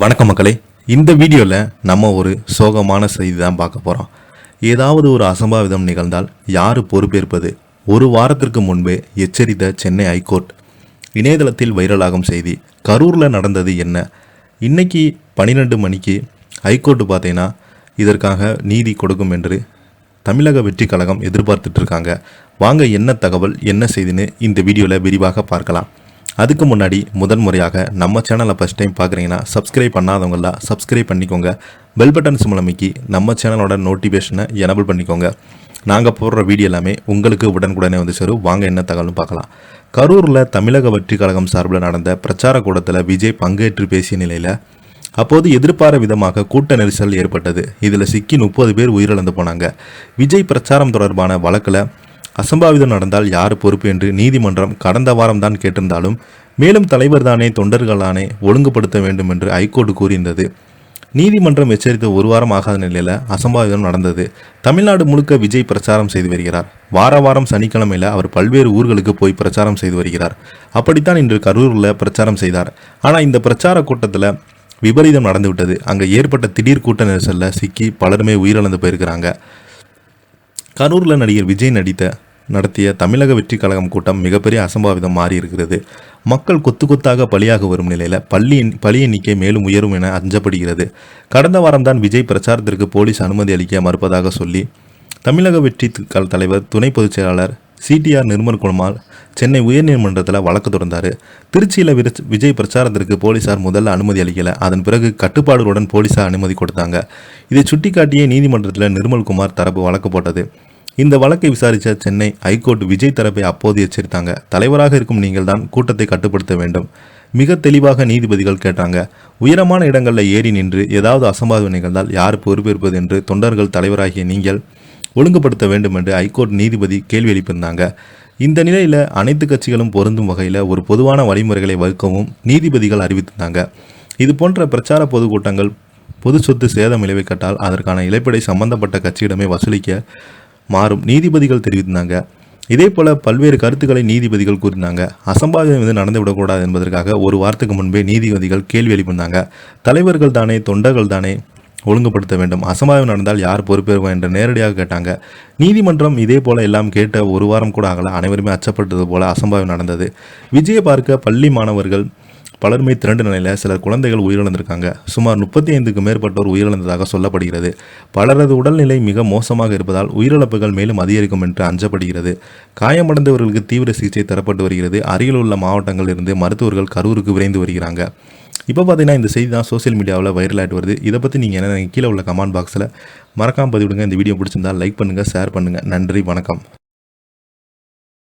வணக்கம் மக்களே. இந்த வீடியோவில் நம்ம ஒரு சோகமான செய்தி தான் பார்க்க போகிறோம். ஏதாவது ஒரு அசம்பாவிதம் நிகழ்ந்தால் யார் பொறுப்பேற்பது? ஒரு வாரத்திற்கு முன்பே எச்சரித்த சென்னை ஹைகோர்ட். இணையதளத்தில் வைரலாகும் செய்தி. கரூரில் நடந்தது என்ன? இன்னைக்கு 12 மணிக்கு ஹைகோர்ட்டு பார்த்தீங்கன்னா இதற்காக நீதி கொடுக்கும் என்று தமிழக வெற்றி கழகம் எதிர்பார்த்துட்டு இருக்காங்க. வாங்க என்ன தகவல் என்ன செய்தின்னு இந்த வீடியோவில் விரிவாக பார்க்கலாம். அதுக்கு முன்னாடி முதன்முறையாக நம்ம சேனலை ஃபஸ்ட் டைம் பார்க்குறீங்கன்னா சப்ஸ்கிரைப் பண்ணாதவங்களாம் சப்ஸ்கிரைப் பண்ணிக்கோங்க. பெல் பட்டன் மூலமிக்கி நம்ம சேனலோட நோட்டிஃபிகேஷனை எனபிள் பண்ணிக்கோங்க. நாங்கள் போடுற வீடியோ எல்லாமே உங்களுக்கு உடனுக்குடனே வந்து சேரும். வாங்க என்ன தகவல்னு பார்க்கலாம். கரூரில் தமிழக வெற்றி கழகம் சார்பில் நடந்த பிரச்சார கூட்டத்தில் விஜய் பங்கேற்று பேசிய நிலையில் அப்போது எதிர்பார விதமாக கூட்ட நெரிசல் ஏற்பட்டது. இதில் சிக்கி 30 பேர் உயிரிழந்து போனாங்க. விஜய் பிரச்சாரம் தொடர்பான வழக்கில் அசம்பாவிதம் நடந்தால் யார் பொறுப்பு என்று நீதிமன்றம் கடந்த வாரம் தான் கேட்டிருந்தாலும் மேலும் தலைவர் தானே தொண்டர்கள் தானே ஒழுங்குபடுத்த வேண்டும் என்று ஹைகோர்ட் கூறியிருந்தது. நீதிமன்றம் எச்சரித்த ஒரு வாரம் ஆகாத நிலையில் அசம்பாவிதம் நடந்தது. தமிழ்நாடு முழுக்க விஜய் பிரச்சாரம் செய்து வருகிறார். வாரம் சனிக்கிழமையில் அவர் பல்வேறு ஊர்களுக்கு போய் பிரச்சாரம் செய்து வருகிறார். அப்படித்தான் இன்று கரூரில் பிரச்சாரம் செய்தார். ஆனால் இந்த பிரச்சார கூட்டத்தில் விபரீதம் நடந்துவிட்டது. அங்கே ஏற்பட்ட திடீர் கூட்ட நெரிசலில் சிக்கி பலருமே உயிரிழந்து போயிருக்கிறாங்க. கரூரில் நடிகர் விஜய் நடத்திய தமிழக வெற்றி கழகம் கூட்டம் மிகப்பெரிய அசம்பாவிதம் மாறி இருக்கிறது. மக்கள் கொத்தாக பலியாக வரும் நிலையில் பலி எண்ணிக்கை மேலும் உயரும் என அஞ்சப்படுகிறது. கடந்த வாரம்தான் விஜய் பிரச்சாரத்திற்கு போலீஸ் அனுமதி அளிக்க மறுப்பதாக சொல்லி தமிழக வெற்றி தலைவர் துணை பொதுச் செயலாளர் CTR நிர்மல்குமார் சென்னை உயர்நீதிமன்றத்தில் வழக்கு தொடர்ந்தார். திருச்சியில் விஜய் பிரச்சாரத்திற்கு போலீசார் முதல்ல அனுமதி அளிக்கலை. அதன் பிறகு கட்டுப்பாடுகளுடன் போலீசார் அனுமதி கொடுத்தாங்க. இதை சுட்டிக்காட்டியே நீதிமன்றத்தில் நிர்மல்குமார் தரப்பு வழக்கு போட்டது. இந்த வழக்கை விசாரித்த சென்னை ஹைகோர்ட் விஜய் தரப்பை அப்போது எச்சரித்தாங்க. தலைவராக இருக்கும் நீங்கள் தான் கூட்டத்தை கட்டுப்படுத்த வேண்டும். மிக தெளிவாக நீதிபதிகள் கேட்டாங்க. உயரமான இடங்களில் ஏறி நின்று ஏதாவது அசம்பாவிதம் நிகழ்ந்தால் யார் பொறுப்பேற்பது என்று தொண்டர்கள் தலைவராகிய நீங்கள் ஒழுங்குபடுத்த வேண்டும் என்று ஹைகோர்ட் நீதிபதி கேள்வி எழுப்பியிருந்தாங்க. இந்த நிலையில் அனைத்து கட்சிகளும் பொருந்தும் வகையில் ஒரு பொதுவான வழிமுறைகளை வகுக்கவும் நீதிபதிகள் அறிவித்திருந்தாங்க. இது போன்ற பிரச்சார பொதுக்கூட்டங்கள் பொது சொத்து சேதம் விளைவிக்கட்டால் அதற்கான இழப்பீடை சம்பந்தப்பட்ட கட்சியிடமே வசூலிக்க மாறும் நீதிபதிகள் தெரிவித்திருந்தாங்க. இதே போல பல்வேறு கருத்துக்களை நீதிபதிகள் கூறினாங்க. அசம்பாவிதம் இது நடந்துவிடக்கூடாது என்பதற்காக ஒரு வாரத்துக்கு முன்பே நீதிபதிகள் கேள்வி எழுப்பினாங்க. தலைவர்கள் தானே தொண்டர்கள் தானே ஒழுங்குபடுத்த வேண்டும், அசம்பாவிதம் நடந்தால் யார் பொறுப்பேற்போம் என்று நேரடியாக கேட்டாங்க. நீதிமன்றம் இதே போல எல்லாம் கேட்ட ஒரு வாரம் கூட ஆகல. அனைவருமே அச்சப்பட்டது போல அசம்பாவிதம் நடந்தது. விஜயை பார்க்க பள்ளி மாணவர்கள் பலருமே திரண்டு நிலையில் சிலர் குழந்தைகள் உயிரிழந்திருக்காங்க. சுமார் 35க்கும் மேற்பட்டோர் உயிரிழந்ததாக சொல்லப்படுகிறது. பலரது உடல்நிலை மிக மோசமாக இருப்பதால் உயிரிழப்புகள் மேலும் அதிகரிக்கும் என்று அஞ்சப்படுகிறது. காயமடைந்தவர்களுக்கு தீவிர சிகிச்சை தரப்பட்டு வருகிறது. அருகில் உள்ள மாவட்டங்களில் இருந்து மருத்துவர்கள் கரூருக்கு விரைந்து வருகிறாங்க. இப்போ பார்த்தீங்கன்னா இந்த செய்தி தான் சோசியல் மீடியாவில் வைரல் ஆகிட்டு வருது. இதை பற்றி நீங்கள் என்ன கீழே உள்ள கமெண்ட் பாக்ஸில் மறக்காமல் பதிவிடுங்க. இந்த வீடியோ பிடிச்சிருந்தால் லைக் பண்ணுங்கள், ஷேர் பண்ணுங்கள். நன்றி, வணக்கம்.